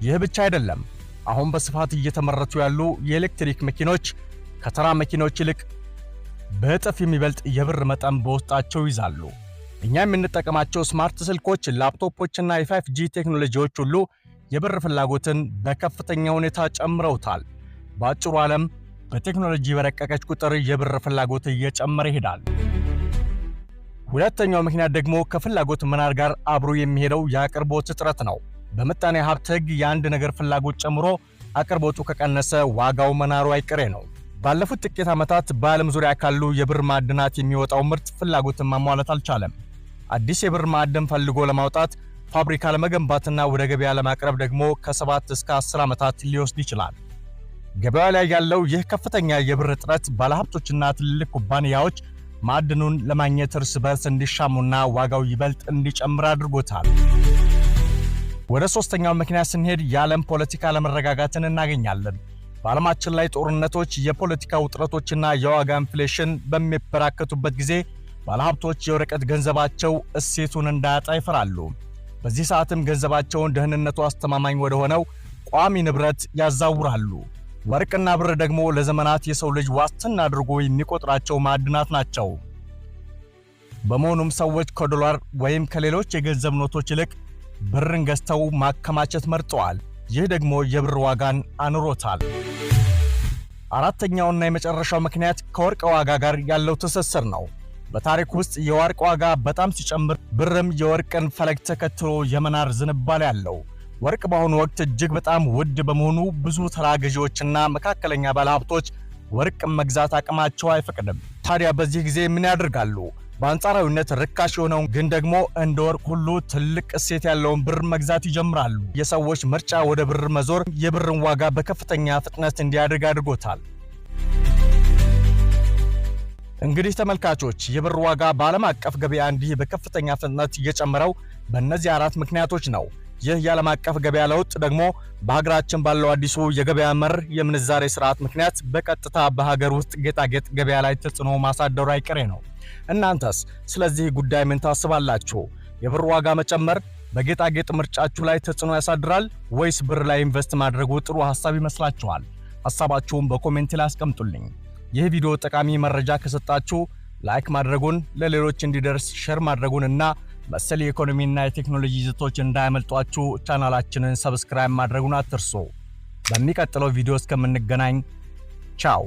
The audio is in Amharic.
ይህ ብቻ አይደለም። አሁን በስፋት እየተመረቱ ያሉ የኤሌክትሪክ መኪኖች ከተራ መኪኖች ይልቅ በእጥፍ የሚበልጥ የብር መጠን በውስጣቸው ይዛሉ። እኛ የምንጠቀማቸው ስማርት ስልኮች፣ ላፕቶፖችና የ5G ቴክኖሎጂዎች ሁሉ የብር ፍላጎትን በከፍተኛ ሁኔታ ጨምረውታል። በአጭሩ ዓለም በቴክኖሎጂ በረቀቀች ቁጥር የብር ፍላጎት እየጨመረ ይሄዳል። ሁለተኛው ምክንያት ደግሞ ከፍላጎት መናር ጋር አብሮ የሚሄደው የአቅርቦት እጥረት ነው። በምጣኔ ሀብት ሕግ የአንድ ነገር ፍላጎት ጨምሮ አቅርቦቱ ከቀነሰ ዋጋው መናሩ አይቀሬ ነው። ባለፉት ጥቂት ዓመታት በዓለም ዙሪያ ካሉ የብር ማዕድናት የሚወጣው ምርት ፍላጎትን ማሟላት አልቻለም። አዲስ የብር ማዕድን ፈልጎ ለማውጣት ፋብሪካ ለመገንባትና ወደ ገበያ ለማቅረብ ደግሞ ከ7 እስከ 10 ዓመታት ሊወስድ ይችላል። ገበያው ላይ ያለው ይህ ከፍተኛ የብር እጥረት ባለሀብቶችና ትልልቅ ኩባንያዎች ማዕድኑን ለማግኘት እርስ በርስ እንዲሻሙና ዋጋው ይበልጥ እንዲጨምር አድርጎታል። ወደ ሶስተኛው ምክንያት ስንሄድ የዓለም ፖለቲካ አለመረጋጋትን እናገኛለን። በዓለማችን ላይ ጦርነቶች፣ የፖለቲካ ውጥረቶችና የዋጋ ኢንፍሌሽን በሚበራከቱበት ጊዜ ባለሀብቶች የወረቀት ገንዘባቸው እሴቱን እንዳያጣ ይፈራሉ። በዚህ ሰዓትም ገንዘባቸውን ደህንነቱ አስተማማኝ ወደ ሆነው ቋሚ ንብረት ያዛውራሉ። ወርቅና ብር ደግሞ ለዘመናት የሰው ልጅ ዋስትና አድርጎ የሚቆጥራቸው ማዕድናት ናቸው። በመሆኑም ሰዎች ከዶላር ወይም ከሌሎች የገንዘብ ኖቶች ይልቅ ብርን ገዝተው ማከማቸት መርጠዋል። ይህ ደግሞ የብር ዋጋን አኑሮታል። አራተኛውና የመጨረሻው ምክንያት ከወርቅ ዋጋ ጋር ያለው ትስስር ነው። በታሪክ ውስጥ የወርቅ ዋጋ በጣም ሲጨምር ብርም የወርቅን ፈለግ ተከትሎ የመናር ዝንባሌ ያለው። ወርቅ በአሁኑ ወቅት እጅግ በጣም ውድ በመሆኑ ብዙ ተራ ገዢዎችና መካከለኛ ባለሀብቶች ወርቅ መግዛት አቅማቸው አይፈቅድም። ታዲያ በዚህ ጊዜ ምን ያደርጋሉ? በአንጻራዊነት ርካሽ የሆነውን ግን ደግሞ እንደ ወርቅ ሁሉ ትልቅ እሴት ያለውን ብር መግዛት ይጀምራሉ። የሰዎች ምርጫ ወደ ብር መዞር የብርን ዋጋ በከፍተኛ ፍጥነት እንዲያድግ አድርጎታል። እንግዲህ ተመልካቾች የብር ዋጋ በዓለም አቀፍ ገበያ እንዲህ በከፍተኛ ፍጥነት እየጨመረው በእነዚህ አራት ምክንያቶች ነው። ይህ የዓለም አቀፍ ገበያ ለውጥ ደግሞ በሀገራችን ባለው አዲሱ የገበያ መር የምንዛሬ ስርዓት ምክንያት በቀጥታ በሀገር ውስጥ ጌጣጌጥ ገበያ ላይ ተጽዕኖ ማሳደሩ አይቀሬ ነው። እናንተስ ስለዚህ ጉዳይ ምን ታስባላችሁ? የብር ዋጋ መጨመር በጌጣጌጥ ምርጫችሁ ላይ ተጽዕኖ ያሳድራል ወይስ ብር ላይ ኢንቨስት ማድረጉ ጥሩ ሐሳብ ይመስላችኋል? ሐሳባችሁን በኮሜንት ላይ አስቀምጡልኝ። ይህ ቪዲዮ ጠቃሚ መረጃ ከሰጣችሁ ላይክ ማድረጉን፣ ለሌሎች እንዲደርስ ሼር ማድረጉንና መሰል የኢኮኖሚና የቴክኖሎጂ ይዘቶች እንዳያመልጧችሁ ቻናላችንን ሰብስክራይብ ማድረጉን አትርሱ። በሚቀጥለው ቪዲዮ እስከምንገናኝ ቻው።